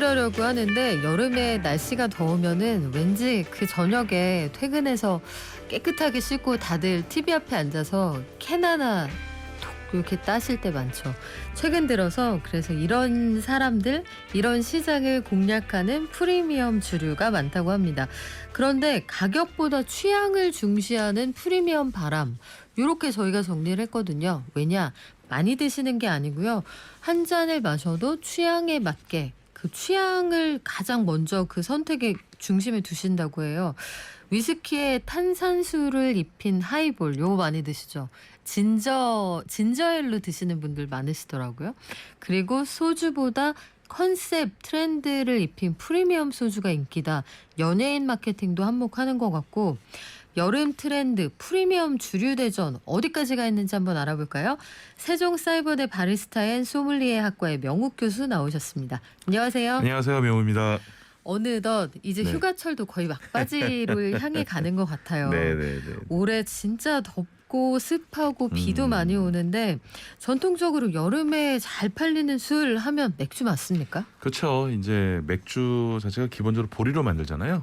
끓여려고 하는데 여름에 날씨가 더우면은 왠지 그 저녁에 퇴근해서 깨끗하게 씻고 다들 TV 앞에 앉아서 캔 하나 톡 이렇게 따실 때 많죠. 최근 들어서 그래서 이런 사람들, 이런 시장을 공략하는 프리미엄 주류가 많다고 합니다. 그런데 가격보다 취향을 중시하는 프리미엄 바람, 이렇게 저희가 정리를 했거든요. 왜냐? 많이 드시는 게 아니고요. 한 잔을 마셔도 취향에 맞게 그 취향을 가장 먼저 그 선택의 중심에 두신다고 해요. 위스키에 탄산수를 입힌 하이볼, 요거 많이 드시죠? 진저엘로 드시는 분들 많으시더라고요. 그리고 소주보다 컨셉, 트렌드를 입힌 프리미엄 소주가 인기다. 연예인 마케팅도 한몫하는 것 같고, 여름 트렌드 프리미엄 주류 대전 어디까지 가 있는지 한번 알아볼까요? 세종사이버대 바리스타앤 소믈리에 학과의 명욱 교수 나오셨습니다. 안녕하세요. 안녕하세요. 명욱입니다. 어느덧 이제 네. 휴가철도 거의 막바지를 향해 가는 것 같아요. 네네네. 올해 진짜 덥고 습하고 비도 많이 오는데 전통적으로 여름에 잘 팔리는 술 하면 맥주 맞습니까? 그렇죠. 이제 맥주 자체가 기본적으로 보리로 만들잖아요.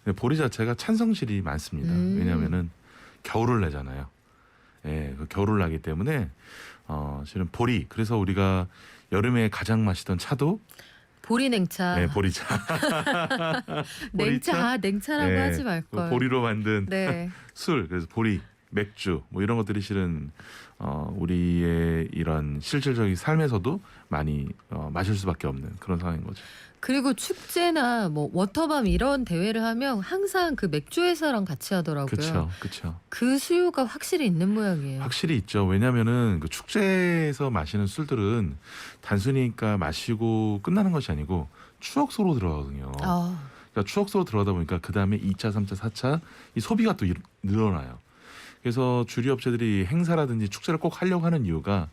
근데 보리 자체가 찬성질이 많습니다. 왜냐하면은 겨울을 내잖아요. 예, 그 겨울을 나기 때문에 실은 보리. 그래서 우리가 여름에 가장 마시던 차도 보리냉차. 네, 보리차. 보리차? 냉차라고 네, 하지 말걸. 보리로 만든 네. 술. 그래서 보리, 맥주 뭐 이런 것들이 실은 우리의 이런 실질적인 삶에서도 많이 마실 수밖에 없는 그런 상황인 거죠. 그리고 축제나 뭐 워터밤 이런 대회를 하면 항상 그 맥주 회사랑 같이 하더라고요. 그렇죠, 그렇죠. 그 수요가 확실히 있는 모양이에요. 확실히 있죠. 왜냐하면은 그 축제에서 마시는 술들은 단순히 그러니까 마시고 끝나는 것이 아니고 추억소로 들어가거든요. 그러니까 추억소로 들어가다 보니까 그 다음에 2차, 3차, 4차 이 소비가 또 늘어나요. 그래서 주류 업체들이 행사라든지 축제를 꼭 하려고 하는 이유가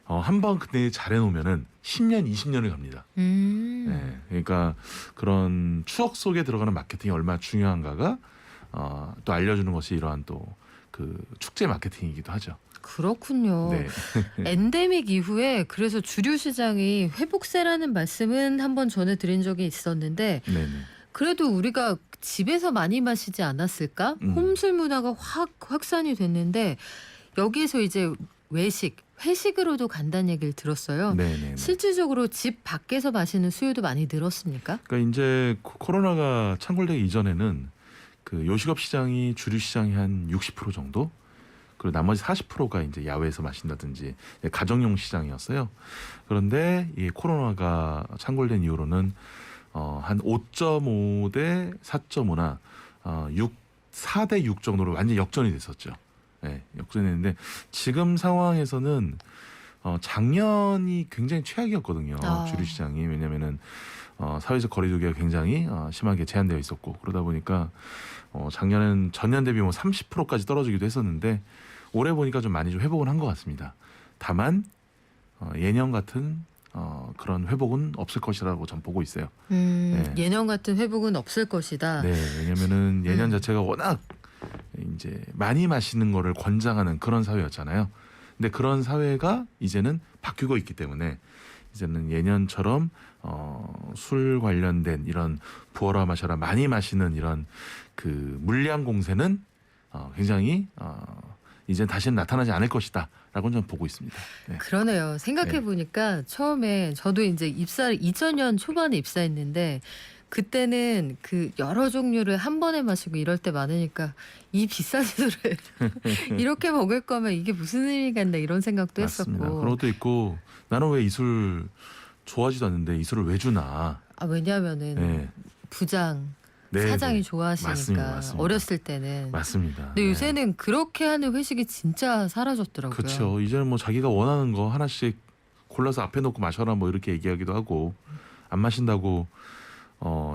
한번 그때 잘해놓으면은 10년, 20년을 갑니다. 네, 그러니까 그런 추억 속에 들어가는 마케팅이 얼마나 중요한가가 또 알려주는 것이 이러한 또 그 축제 마케팅이기도 하죠. 그렇군요. 네. 엔데믹 이후에 그래서 주류 시장이 회복세라는 말씀은 한번 전해드린 적이 있었는데 네네. 그래도 우리가 집에서 많이 마시지 않았을까? 홈술 문화가 확 확산이 됐는데 여기에서 이제 회식으로도 간다는 얘기를 들었어요. 네네. 실질적으로 집 밖에서 마시는 수요도 많이 늘었습니까? 그러니까 이제 코로나가 창궐되기 이전에는 그 요식업 시장이 주류 시장이 한 60% 정도, 그리고 나머지 40%가 이제 야외에서 마신다든지 가정용 시장이었어요. 그런데 이 코로나가 창궐된 이후로는 한 5.5 대 4.5나 4대 6 정도로 완전 역전이 됐었죠. 네, 역전했는데 지금 상황에서는 작년이 굉장히 최악이었거든요. 주류 시장이. 왜냐면은 사회적 거리두기가 굉장히 심하게 제한되어 있었고, 그러다 보니까 작년엔 전년 대비 뭐 30%까지 떨어지기도 했었는데 올해 보니까 좀 많이 좀 회복은 한 것 같습니다. 다만 예년 같은 그런 회복은 없을 것이라고 전 보고 있어요. 네. 예년 같은 회복은 없을 것이다. 네, 왜냐면은 예년 자체가 워낙 이제 많이 마시는 거를 권장하는 그런 사회였잖아요. 근데 그런 사회가 이제는 바뀌고 있기 때문에 이제는 예년처럼 술 관련된 이런 부어라 마셔라 많이 마시는 이런 그 물량 공세는 굉장히 이제 다시는 나타나지 않을 것이다라고 저는 보고 있습니다. 네. 그러네요. 생각해 보니까 처음에 저도 이제 2000년 초반에 입사했는데 그때는 그 여러 종류를 한 번에 마시고 이럴 때 많으니까 이 비싼 술을 이렇게 먹을 거면 이게 무슨 의미가 있나 이런 생각도 맞습니다. 했었고. 그런 것도 있고 나는 왜 이 술 좋아하지도 않는데 이 술을 왜 주나. 왜냐하면은 네. 부장 네, 사장이 네. 좋아하시니까 맞습니다. 어렸을 때는. 맞습니다. 근데 요새는 그렇게 하는 회식이 진짜 사라졌더라고요. 그렇죠. 이제는 뭐 자기가 원하는 거 하나씩 골라서 앞에 놓고 마셔라 뭐 이렇게 얘기하기도 하고, 안 마신다고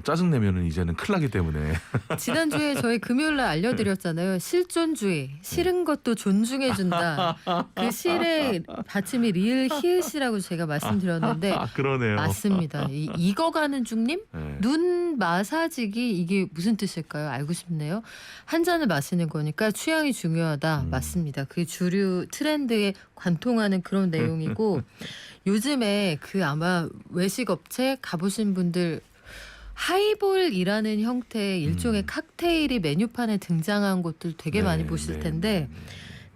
짜증 내면은 이제는 큰일 나기 때문에 지난주에 저희 금요일날 알려드렸잖아요. 실존주의. 싫은 것도 존중해준다. 그 실의 받침이 리을 히읗이라고 제가 말씀드렸는데 그러네요. 맞습니다. 익어가는 중님? 네. 눈 마사지기 이게 무슨 뜻일까요? 알고 싶네요. 한 잔을 마시는 거니까 취향이 중요하다. 맞습니다. 그 주류 트렌드에 관통하는 그런 내용이고 요즘에 그 아마 외식 업체 가보신 분들 하이볼이라는 형태의 일종의 칵테일이 메뉴판에 등장한 곳들 되게 많이 보실 텐데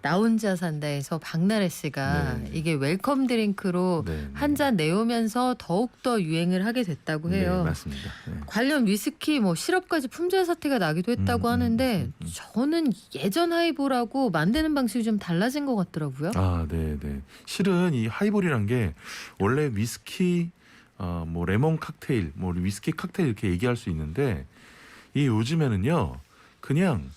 나 혼자 산다에서 박나래 씨가 네. 이게 웰컴 드링크로 네, 네. 한 잔 내오면서 더욱더 유행을 하게 됐다고 해요. 네, 맞습니다. 네. 관련 위스키 뭐 시럽까지 품절 사태가 나기도 했다고 하는데 저는 예전 하이볼하고 만드는 방식이 좀 달라진 것 같더라고요. 아, 네, 네. 실은 이 하이볼이란 게 원래 위스키, 뭐 레몬 칵테일, 뭐 위스키 칵테일 이렇게 얘기할 수 있는데 이 요즘에는요 그냥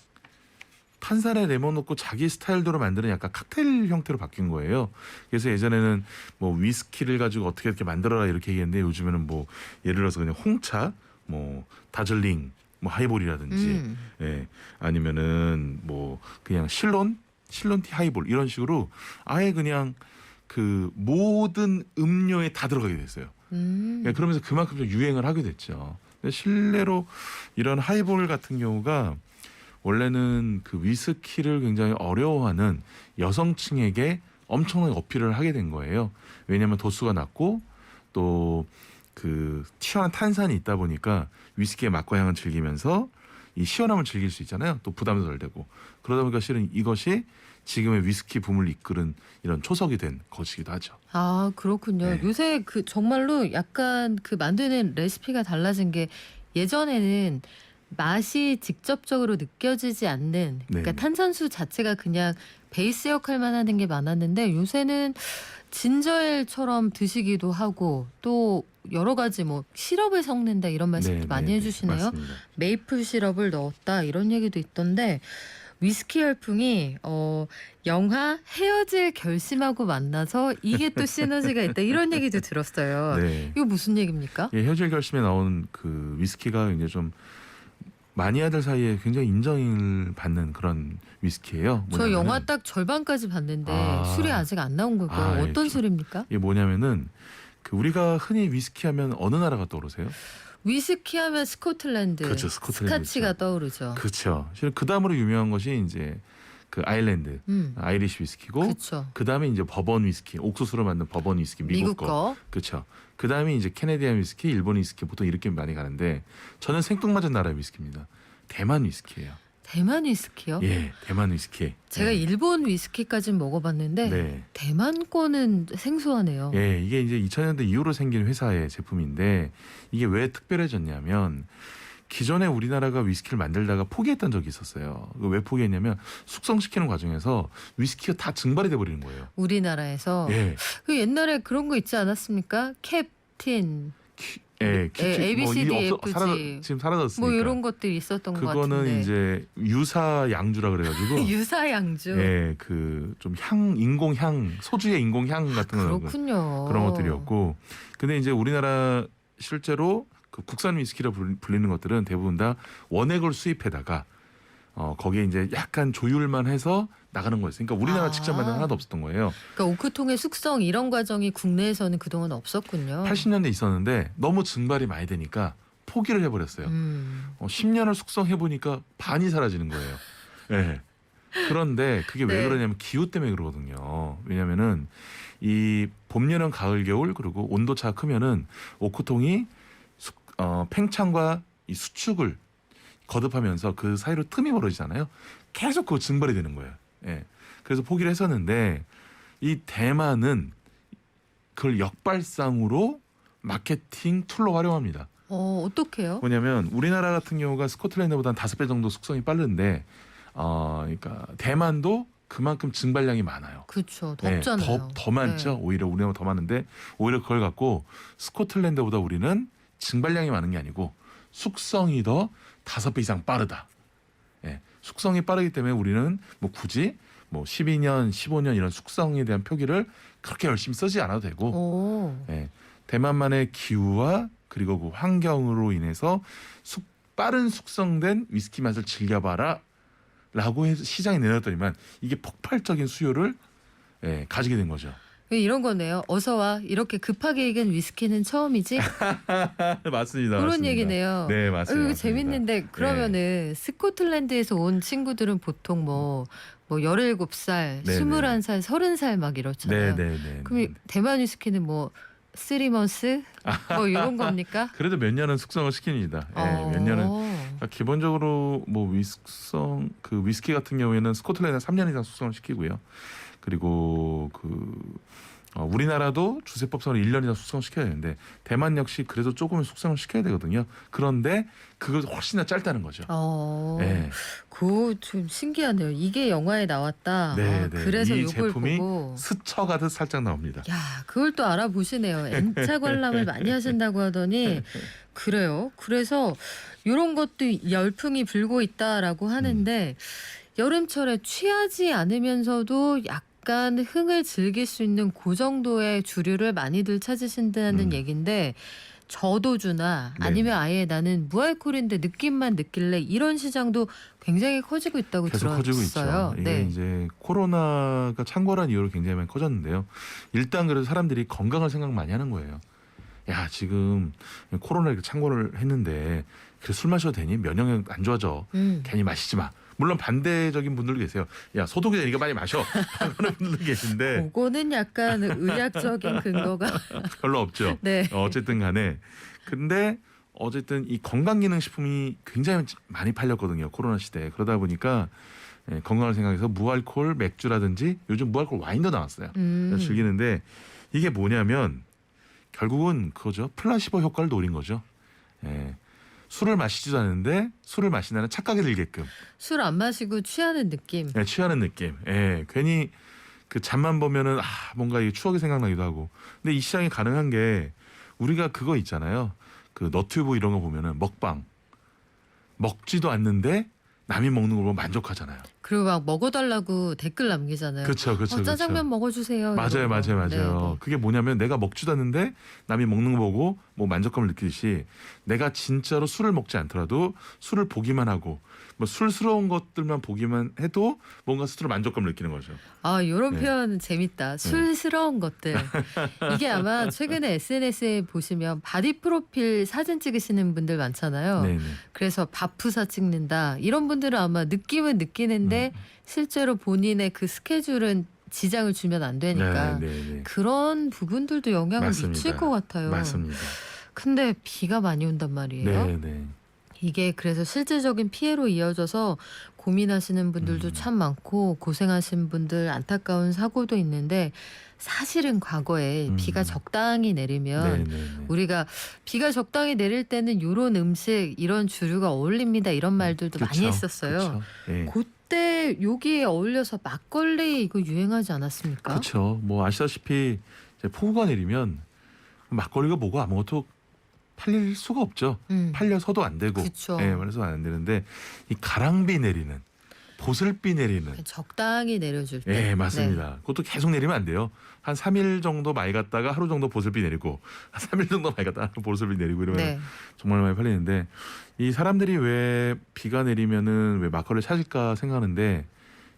탄산에 레몬 넣고 자기 스타일대로 만드는 약간 칵테일 형태로 바뀐 거예요. 그래서 예전에는 뭐 위스키를 가지고 어떻게 이렇게 만들어라 이렇게 얘기했는데 요즘에는 뭐 예를 들어서 그냥 홍차, 뭐 다즐링, 뭐 하이볼이라든지, 예, 아니면은 뭐 그냥 실론티 하이볼 이런 식으로 아예 그냥 그 모든 음료에 다 들어가게 됐어요. 예, 그러면서 그만큼 좀 유행을 하게 됐죠. 근데 실내로 이런 하이볼 같은 경우가 원래는 그 위스키를 굉장히 어려워하는 여성층에게 엄청나게 어필을 하게 된 거예요. 왜냐하면 도수가 낮고 또 그 시원한 탄산이 있다 보니까 위스키의 맛과 향을 즐기면서 이 시원함을 즐길 수 있잖아요. 또 부담도 덜 되고 그러다 보니까 실은 이것이 지금의 위스키 붐을 이끄는 이런 초석이 된 것이기도 하죠. 아 그렇군요. 네. 요새 그 정말로 약간 그 만드는 레시피가 달라진 게 예전에는 맛이 직접적으로 느껴지지 않는 그러니까 네. 탄산수 자체가 그냥 베이스 역할만 하는 게 많았는데 요새는 진저엘처럼 드시기도 하고 또 여러 가지 뭐 시럽을 섞는다 이런 말씀도 네, 많이 네, 해주시네요. 맞습니다. 메이플 시럽을 넣었다 이런 얘기도 있던데 위스키 열풍이 영화 헤어질 결심하고 만나서 이게 또 시너지가 있다 이런 얘기도 들었어요. 네. 이거 무슨 얘기입니까? 예, 헤어질 결심에 나온 그 위스키가 이제 좀 마니아들 사이에 굉장히 인정을 받는 그런 위스키예요. 저 뭐냐면은 영화 딱 절반까지 봤는데 아. 술이 아직 안 나온 거고 아, 예, 어떤 술입니까? 이게 뭐냐면은 그 우리가 흔히 위스키 하면 어느 나라가 떠오르세요? 위스키 하면 스코틀랜드, 그렇죠, 스코틀랜드 스카치가 있죠. 떠오르죠. 그렇죠. 실은 그 다음으로 유명한 것이 이제 그 아일랜드 아이리시 위스키고 그렇죠. 그 다음에 이제 버번 위스키 옥수수로 만든 버번 위스키 미국 거. 그렇죠. 그 다음에 이제 캐네디안 위스키, 일본 위스키 보통 이렇게 많이 가는데 저는 생뚱맞은 나라의 위스키입니다. 대만 위스키예요. 대만 위스키요? 예, 대만 위스키. 제가 예. 일본 위스키까지는 먹어봤는데 네. 대만 거는 생소하네요. 예, 이게 이제 2000년대 이후로 생긴 회사의 제품인데 이게 왜 특별해졌냐면 기존에 우리나라가 위스키를 만들다가 포기했던 적이 있었어요. 왜 포기했냐면 숙성시키는 과정에서 위스키가 다 증발이 돼 버리는 거예요. 우리나라에서 예. 그 옛날에 그런 거 있지 않았습니까? 캡틴 예, A, B, C, D, F, G. 지금 사라졌으니까. 뭐 이런 것들이 있었던 것 그거는 같은데. 이제 유사 양주라 그래가지고. 유사양주. 예, 그 좀 인공 향, 소주의 인공 향 같은 거 그렇군요. 그런 것들이었고. 근데 이제 우리나라 실제로 그 국산 위스키라 불리는 것들은 대부분 다 원액을 수입해다가 거기에 이제 약간 조율만 해서 나가는 거였어요. 그러니까 우리나라 직접 만든 하나도 없었던 거예요. 그러니까 오크통의 숙성 이런 과정이 국내에서는 그동안 없었군요. 80년대 있었는데 너무 증발이 많이 되니까 포기를 해버렸어요. 10년을 숙성해 보니까 반이 사라지는 거예요. 네. 그런데 그게 왜 네. 그러냐면 기후 때문에 그러거든요. 왜냐면은 이 봄, 여름, 가을, 겨울 그리고 온도차가 크면은 오크통이 팽창과 이 수축을 거듭하면서 그 사이로 틈이 벌어지잖아요. 계속 그 증발이 되는 거예요. 예. 그래서 포기를 했었는데 이 대만은 그걸 역발상으로 마케팅 툴로 활용합니다. 어떻게요? 뭐냐면 우리나라 같은 경우가 스코틀랜드보다 한 5배 정도 숙성이 빠른데 그러니까 대만도 그만큼 증발량이 많아요. 그렇죠. 네, 덥잖아요. 더 많죠. 네. 오히려 우리나라가 더 많은데 오히려 그걸 갖고 스코틀랜드보다 우리는 증발량이 많은 게 아니고 숙성이 더 5배 이상 빠르다. 예, 숙성이 빠르기 때문에 우리는 뭐 굳이 뭐 12년, 15년 이런 숙성에 대한 표기를 그렇게 열심히 쓰지 않아도 되고 오. 예, 대만만의 기후와 그리고 그 환경으로 인해서 빠른 숙성된 위스키 맛을 즐겨봐라 라고 해서 시장에 내놨더니만 이게 폭발적인 수요를 가지게 된 거죠. 이런 거네요. 어서 와. 이렇게 급하게 익은 위스키는 처음이지? 맞습니다. 그런 맞습니다. 얘기네요. 네, 맞습니다. 이거 맞습니다. 재밌는데 그러면은 스코틀랜드에서 온 친구들은 보통 뭐 17살, 네, 21살, 30살 막 이렇잖아요. 네네네. 그럼 대만 위스키는 뭐 3months? 뭐 이런 겁니까? 그래도 몇 년은 숙성을 시킵니다. 몇 년은 그러니까 기본적으로 뭐 위스키 같은 경우에는 스코틀랜드 3년 이상 숙성을 시키고요. 그리고 우리나라도 주세법상으로 1년 이상 숙성을 시켜야 되는데 대만 역시 그래도 조금 숙성을 시켜야 되거든요. 그런데 그걸 훨씬 더 짧다는 거죠. 네. 그거 좀 신기하네요. 이게 영화에 나왔다. 네, 네. 그래서 이 요걸 제품이 보고 스쳐가듯 살짝 나옵니다. 야, 그걸 또 알아보시네요. N차 관람을 많이 하신다고 하더니 그래요. 그래서 이런 것도 열풍이 불고 있다라고 하는데 여름철에 취하지 않으면서도 약간 흥을 즐길 수 있는 그 정도의 주류를 많이들 찾으신다는 얘기인데 저도주나 네. 아니면 아예 나는 무알콜인데 느낌만 느낄래 이런 시장도 굉장히 커지고 있다고 계속 들었어요. 커지고 있죠. 이게 네. 이제 코로나가 창궐한 이후로 굉장히 많이 커졌는데요. 일단 그래도 사람들이 건강을 생각 많이 하는 거예요. 야, 지금 코로나 이렇게 창궐을 했는데 그래 술 마셔도 되니? 면역력 안 좋아져. 괜히 마시지 마. 물론 반대적인 분들도 계세요. 야, 소독이 되니까 많이 마셔. 그런 분들도 계신데 그거는 약간 의학적인 근거가 별로 없죠. 네. 어쨌든 간에. 근데 어쨌든 이 건강기능식품이 굉장히 많이 팔렸거든요. 코로나 시대에. 그러다 보니까 건강을 생각해서 무알콜 맥주라든지 요즘 무알콜 와인도 나왔어요. 그래서 즐기는데 이게 뭐냐면 결국은 그거죠. 플라시보 효과를 노린 거죠. 술을 마시지도 않는데 술을 마신다는 착각이 들게끔. 술 안 마시고 취하는 느낌. 취하는 느낌. 괜히 그 잠만 보면은 뭔가 이 추억이 생각나기도 하고. 근데 이 시장이 가능한 게 우리가 그거 있잖아요. 그 너튜브 이런 거 보면은 먹방 먹지도 않는데 남이 먹는 걸 보면 만족하잖아요. 그리고 막 먹어달라고 댓글 남기잖아요. 그렇죠, 그렇죠. 짜장면 먹어주세요. 맞아요, 이런 거. 맞아요, 맞아요. 네. 그게 뭐냐면 내가 먹지도 않는데 남이 먹는 거 보고 뭐 만족감을 느끼듯이 내가 진짜로 술을 먹지 않더라도 술을 보기만 하고 뭐 술스러운 것들만 보기만 해도 뭔가 스스로 만족감을 느끼는 거죠. 이런 네. 표현 재밌다. 술스러운 것들. 이게 아마 최근에 SNS에 보시면 바디 프로필 사진 찍으시는 분들 많잖아요. 네네. 그래서 밥프사 찍는다. 이런 분들은 아마 느낌은 느끼는데 실제로 본인의 그 스케줄은 지장을 주면 안 되니까 네네. 그런 부분들도 영향을 맞습니다. 미칠 것 같아요. 맞습니다. 근데 비가 많이 온단 말이에요. 네네. 이게 그래서 실질적인 피해로 이어져서 고민하시는 분들도 참 많고 고생하신 분들 안타까운 사고도 있는데 사실은 과거에 비가 적당히 내리면 네네네. 우리가 비가 적당히 내릴 때는 이런 음식 이런 주류가 어울립니다 이런 말들도 많이 그쵸, 했었어요. 그쵸. 예. 그때 여기에 어울려서 막걸리 이거 유행하지 않았습니까? 그렇죠. 뭐 아시다시피 이제 폭우가 내리면 막걸리가 뭐고 아무것도 팔릴 수가 없죠. 팔려서도 안 되고. 그쵸. 그래서 안 되는데 이 가랑비 내리는 보슬비 내리는. 적당히 내려줄 때. 맞습니다. 그것도 계속 내리면 안 돼요. 한 3일 정도 많이 갔다가 하루 정도 보슬비 내리고 한 3일 정도 많이 갔다가 보슬비 내리고 이러면 네. 정말 많이 팔리는데 이 사람들이 왜 비가 내리면은 왜 막걸리를 찾을까 생각하는데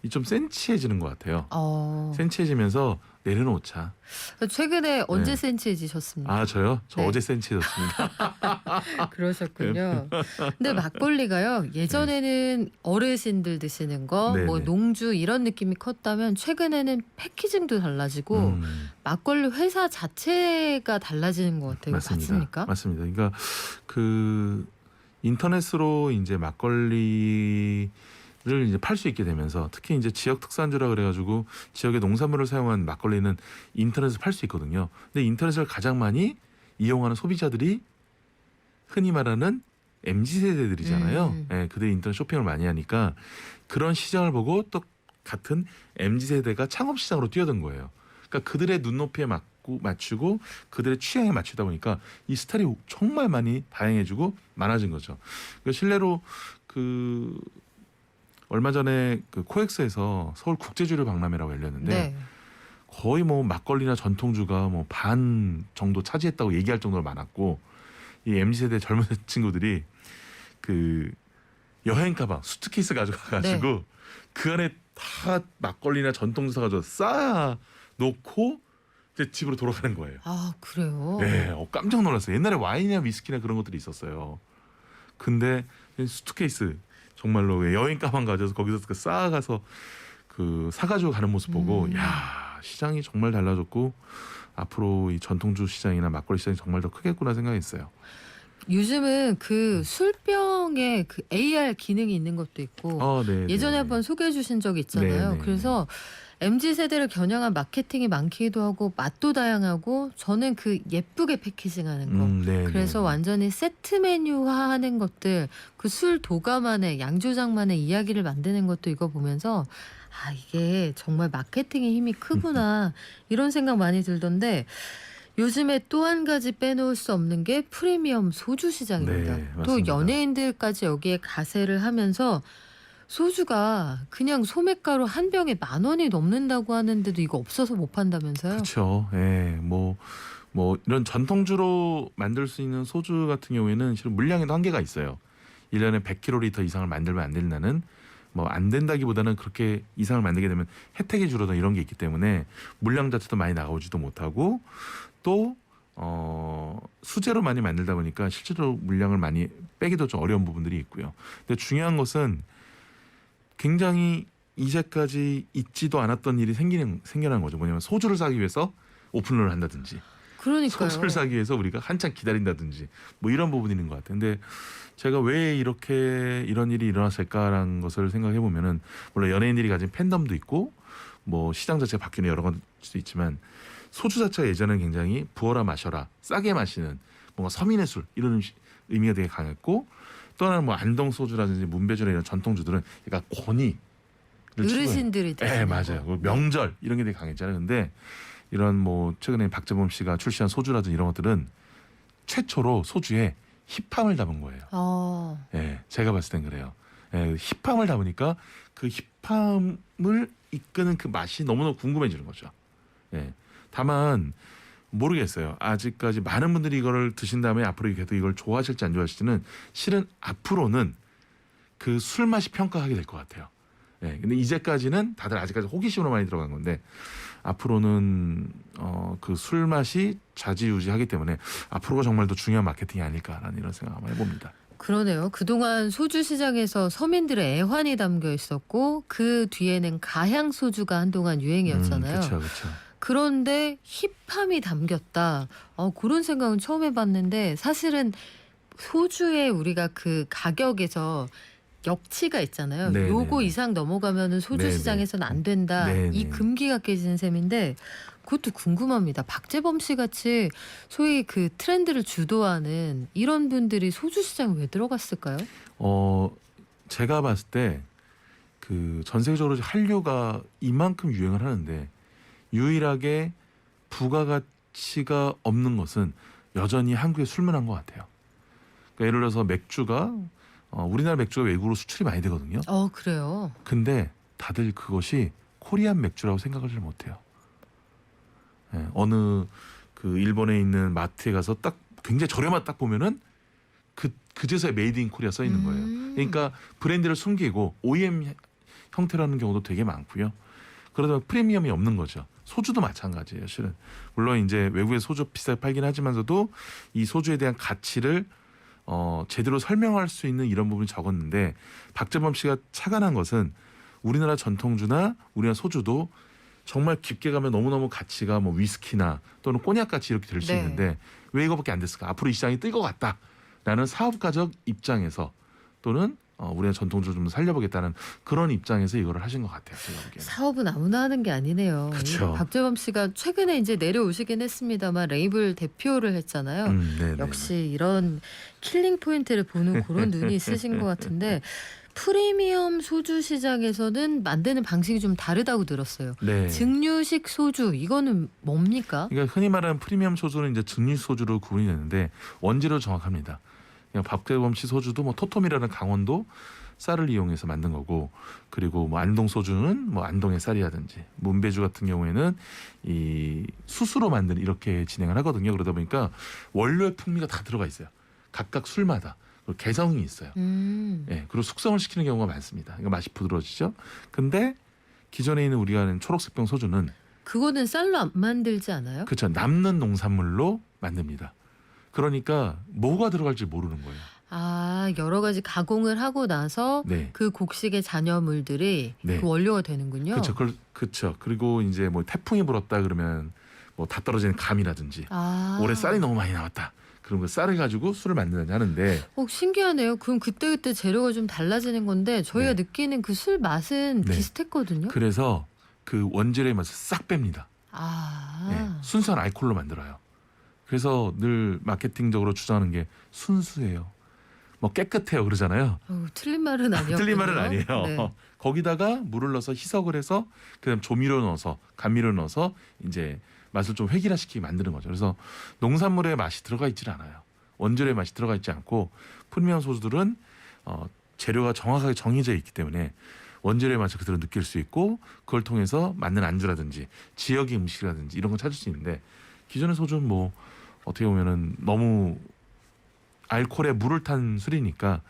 이 좀 센치해지는 것 같아요. 센치해지면서 내려놓자. 최근에 언제 네. 센치해지셨습니까? 저요? 저 네. 어제 센치해졌습니다. 그러셨군요. 근데 막걸리가요. 예전에는 어르신들 드시는 거, 네네. 뭐 농주 이런 느낌이 컸다면 최근에는 패키징도 달라지고 막걸리 회사 자체가 달라지는 것 같아요. 이거 맞습니까? 맞습니다. 그러니까 그 인터넷으로 이제 막걸리를 이제 팔 수 있게 되면서 특히 이제 지역 특산주라 그래가지고 지역의 농산물을 사용한 막걸리는 인터넷에서 팔 수 있거든요. 근데 인터넷을 가장 많이 이용하는 소비자들이 흔히 말하는 MZ 세대들이잖아요. 그들이 인터넷 쇼핑을 많이 하니까 그런 시장을 보고 또 같은 MZ 세대가 창업 시장으로 뛰어든 거예요. 그러니까 그들의 눈높이에 맞추고 그들의 취향에 맞추다 보니까 이 스타일이 정말 많이 다양해지고 많아진 거죠. 그러니까 실례로 그 얼마 전에 그 코엑스에서 서울 국제주류 박람회라고 열렸는데 네. 거의 뭐 막걸리나 전통주가 뭐 반 정도 차지했다고 얘기할 정도로 많았고 이 MZ 세대 젊은 친구들이 그 여행 가방 수트케이스 가져가가지고 네. 그 안에 다 막걸리나 전통주 사가지고 쌓아 놓고 이제 집으로 돌아가는 거예요. 아, 그래요? 네, 깜짝 놀랐어요. 옛날에 와인이나 위스키나 그런 것들이 있었어요. 근데 수트케이스 정말로 여행 가방 가져서 거기서 그 쌓아가서 그 사가지고 가는 모습 보고 야, 시장이 정말 달라졌고 앞으로 이 전통주 시장이나 막걸리 시장이 정말 더 크겠구나 생각했어요. 요즘은 그 술병에 그 AR 기능이 있는 것도 있고 네, 예전에 네. 한번 소개해 주신 적이 있잖아요. 네, 네, 그래서 MZ 세대를 겨냥한 마케팅이 많기도 하고 맛도 다양하고 저는 그 예쁘게 패키징하는 거. 네, 그래서 네, 네. 완전히 세트 메뉴화하는 것들, 그 술 도가만의 양조장만의 이야기를 만드는 것도 이거 보면서 아, 이게 정말 마케팅의 힘이 크구나 이런 생각 많이 들던데 요즘에 또 한 가지 빼놓을 수 없는 게 프리미엄 소주 시장입니다. 네, 또 맞습니다. 연예인들까지 여기에 가세를 하면서 소주가 그냥 소매가로 한 병에 10,000원이 넘는다고 하는데도 이거 없어서 못 판다면서요? 그렇죠. 예, 뭐 이런 전통주로 만들 수 있는 소주 같은 경우에는 실은 물량에도 한계가 있어요. 1년에 100kl 이상을 만들면 안 된다는 뭐 안 된다기보다는 그렇게 이상을 만들게 되면 혜택이 줄어든 이런 게 있기 때문에 물량 자체도 많이 나오지도 못하고 또 수제로 많이 만들다 보니까 실제로 물량을 많이 빼기도 좀 어려운 부분들이 있고요. 근데 중요한 것은 굉장히 이제까지 있지도 않았던 일이 생겨난 거죠. 뭐냐면 소주를 사기 위해서 오픈런을 한다든지 그러니까요. 소주를 사기 위해서 우리가 한참 기다린다든지 뭐 이런 부분이 있는 것 같아요. 근데 제가 왜 이렇게 이런 일이 일어났을까라는 것을 생각해 보면은 물론 연예인들이 가진 팬덤도 있고 뭐 시장 자체가 바뀌는 여러 가지도 있지만 소주 자체가 예전에는 굉장히 부어라 마셔라 싸게 마시는 뭔가 서민의 술 이런 의미가 되게 강했고 또 하나는 뭐 안동 소주라든지 문배주나 이런 전통주들은 약간 권위 어르신들이 네, 드시는 맞아요. 거. 명절 이런 게 되게 강했잖아요. 근데 이런 뭐 최근에 박재범 씨가 출시한 소주라든지 이런 것들은 최초로 소주에 힙함을 담은 거예요. 예, 제가 봤을 땐 그래요. 예, 힙함을 담으니까 그 힙함을 이끄는 그 맛이 너무너무 궁금해지는 거죠. 예, 다만 모르겠어요. 아직까지 많은 분들이 이거를 드신 다음에 앞으로 계속 이걸 좋아하실지 안 좋아하실지는 실은 앞으로는 그 술 맛이 평가하게 될 것 같아요. 예, 근데 이제까지는 다들 아직까지 호기심으로 많이 들어간 건데 앞으로는 그 술 맛이 좌지우지하기 때문에 앞으로가 정말 더 중요한 마케팅이 아닐까라는 이런 생각 한번 해봅니다. 그러네요. 그동안 소주 시장에서 서민들의 애환이 담겨 있었고 그 뒤에는 가향 소주가 한동안 유행이었잖아요. 그렇죠, 그렇죠. 그런데 힙함이 담겼다. 그런 생각은 처음 해봤는데 사실은 소주에 우리가 그 가격에서 역치가 있잖아요. 네, 요거 네, 네. 이상 넘어가면은 소주 네, 네. 시장에서는 안 된다. 네, 이 네. 금기가 깨지는 셈인데 그것도 궁금합니다. 박재범 씨 같이 소위 그 트렌드를 주도하는 이런 분들이 소주 시장에 왜 들어갔을까요? 제가 봤을 때 그 전 세계적으로 한류가 이만큼 유행을 하는데 유일하게 부가가치가 없는 것은 여전히 한국에 술문화인 것 같아요. 그러니까 예를 들어서 맥주가 우리나라 맥주가 외국으로 수출이 많이 되거든요. 그래요. 근데 다들 그것이 코리안 맥주라고 생각을 잘 못해요. 예, 어느 그 일본에 있는 마트에 가서 딱 굉장히 저렴한 딱 보면은 그제서야 메이드 인 코리아 써 있는 거예요. 그러니까 브랜드를 숨기고 OEM 형태라는 경우도 되게 많고요. 그러다 보면 프리미엄이 없는 거죠. 소주도 마찬가지예요. 실은 물론 이제 외국에 소주 비싸게 팔긴 하지만서도 이 소주에 대한 가치를 제대로 설명할 수 있는 이런 부분이 적었는데 박재범 씨가 착안한 것은 우리나라 전통주나 우리나라 소주도 정말 깊게 가면 너무너무 가치가 뭐 위스키나 또는 꼬냑 같이 이렇게 될 수 네. 있는데 왜 이거밖에 안 됐을까? 앞으로 이 시장이 뜰 것 같다라는 사업가적 입장에서 또는 우리나라 전통주를 좀 살려보겠다는 그런 입장에서 이거를 하신 것 같아요. 제가 보기에는. 사업은 아무나 하는 게 아니네요. 그쵸. 박재범 씨가 최근에 이제 내려오시긴 했습니다만 레이블 대표를 했잖아요. 네네. 역시 이런 킬링 포인트를 보는 그런 눈이 있으신 것 같은데 프리미엄 소주 시장에서는 만드는 방식이 좀 다르다고 들었어요. 네. 증류식 소주 이거는 뭡니까? 그러니까 흔히 말하는 프리미엄 소주는 이제 증류 소주로 구분이 되는데 원재료 정확합니다. 그냥 박재범 씨 소주도 뭐 토톰이라는 강원도 쌀을 이용해서 만든 거고 그리고 뭐 안동 소주는 뭐 안동의 쌀이라든지 문배주 같은 경우에는 이 수수로 만든 이렇게 진행을 하거든요. 그러다 보니까 원료의 풍미가 다 들어가 있어요. 각각 술마다 그리고 개성이 있어요. 음. 예, 그리고 숙성을 시키는 경우가 많습니다. 그러니까 맛이 부드러워지죠. 근데 기존에 있는 우리가 아는 초록색병 소주는 그거는 쌀로 안 만들지 않아요? 그렇죠. 남는 농산물로 만듭니다. 그러니까 뭐가 들어갈지 모르는 거예요. 아, 여러 가지 가공을 하고 나서 네. 그 곡식의 잔여물들이 네. 그 원료가 되는군요. 그렇죠. 그렇죠. 그리고 이제 뭐 태풍이 불었다 그러면 뭐 다 떨어지는 감이라든지 아. 올해 쌀이 너무 많이 나왔다. 그런 거 쌀을 가지고 술을 만드느냐 하는데 신기하네요. 그럼 그때그때 재료가 좀 달라지는 건데 저희가 네. 느끼는 그 술 맛은 네. 비슷했거든요. 그래서 그 원재료의 맛을 싹 뺍니다. 아. 예, 순수한 알코올로 만들어요. 그래서 늘 마케팅적으로 주장하는 게 순수해요. 뭐 깨끗해요 그러잖아요. 틀린 말은 아니었고요. 틀린 말은 아니에요. 네. 거기다가 물을 넣어서 희석을 해서 그다음 조미료 넣어서 감미료 넣어서 이제 맛을 좀 획일화시키게 만드는 거죠. 그래서 농산물의 맛이 들어가 있질 않아요. 원재료의 맛이 들어가 있지 않고 프리미엄 소주들은 재료가 정확하게 정해져 있기 때문에 원재료의 맛을 그대로 느낄 수 있고 그걸 통해서 맞는 안주라든지 지역의 음식이라든지 이런 걸 찾을 수 있는데 기존의 소주는 뭐 어떻게 보면은 너무 알코올에 물을 탄 술이니까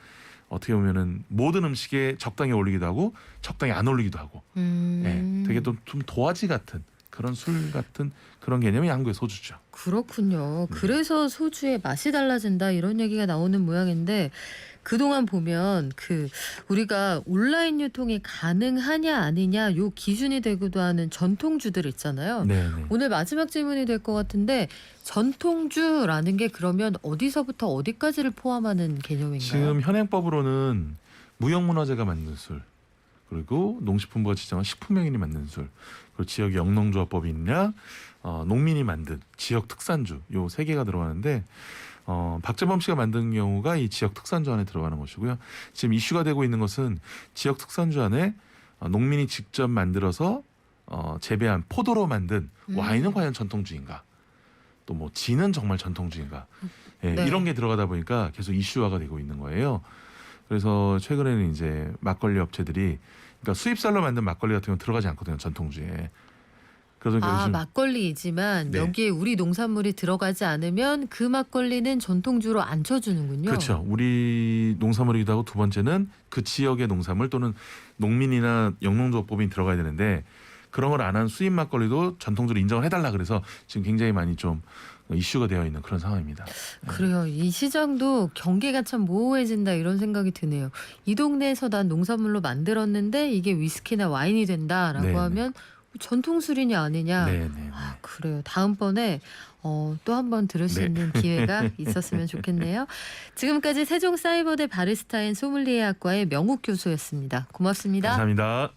어떻게 보면은 모든 음식에 적당히 어울리기도 하고 적당히 안 어울리기도 하고 되게 좀 도화지 같은 그런 술 같은 그런 개념이 한국의 소주죠. 그렇군요. 네. 그래서 소주의 맛이 달라진다 이런 얘기가 나오는 모양인데 그동안 보면 우리가 온라인 유통이 가능하냐 아니냐 요 기준이 되기도 하는 전통주들 있잖아요. 네네. 오늘 마지막 질문이 될 것 같은데 전통주라는 게 그러면 어디서부터 어디까지를 포함하는 개념인가요? 지금 현행법으로는 무형문화재가 만든 술 그리고 농식품부가 지정한 식품명인이 만든 술 그리고 지역 영농조합법이 있냐 농민이 만든 지역 특산주 요 세 개가 들어가는데 박재범 씨가 만든 경우가 이 지역 특산주 안에 들어가는 것이고요. 지금 이슈가 되고 있는 것은 지역 특산주 안에 농민이 직접 만들어서 재배한 포도로 만든 와인은 과연 전통주인가? 또 뭐 진은 정말 전통주인가? 예, 네. 이런 게 들어가다 보니까 계속 이슈화가 되고 있는 거예요. 그래서 최근에는 이제 막걸리 업체들이 그러니까 수입쌀로 만든 막걸리 같은 건 들어가지 않거든요. 전통주에. 그러니까 요즘 막걸리이지만 네. 여기에 우리 농산물이 들어가지 않으면 그 막걸리는 전통주로 안 쳐주는군요. 그렇죠. 우리 농산물이기도 하고 두 번째는 그 지역의 농산물 또는 농민이나 영농조합법인이 들어가야 되는데 그런 걸 안 한 수입 막걸리도 전통주로 인정을 해달라 그래서 지금 굉장히 많이 좀 이슈가 되어 있는 그런 상황입니다. 그래요. 이 시장도 경계가 참 모호해진다 이런 생각이 드네요. 이 동네에서 난 농산물로 만들었는데 이게 위스키나 와인이 된다라고 네네. 하면 전통술이냐 아니냐. 네네. 그래요. 다음번에 또 한 번 들을 수 네. 있는 기회가 있었으면 좋겠네요. 지금까지 세종사이버대 바리스타인 소믈리에 학과의 명욱 교수였습니다. 고맙습니다. 감사합니다.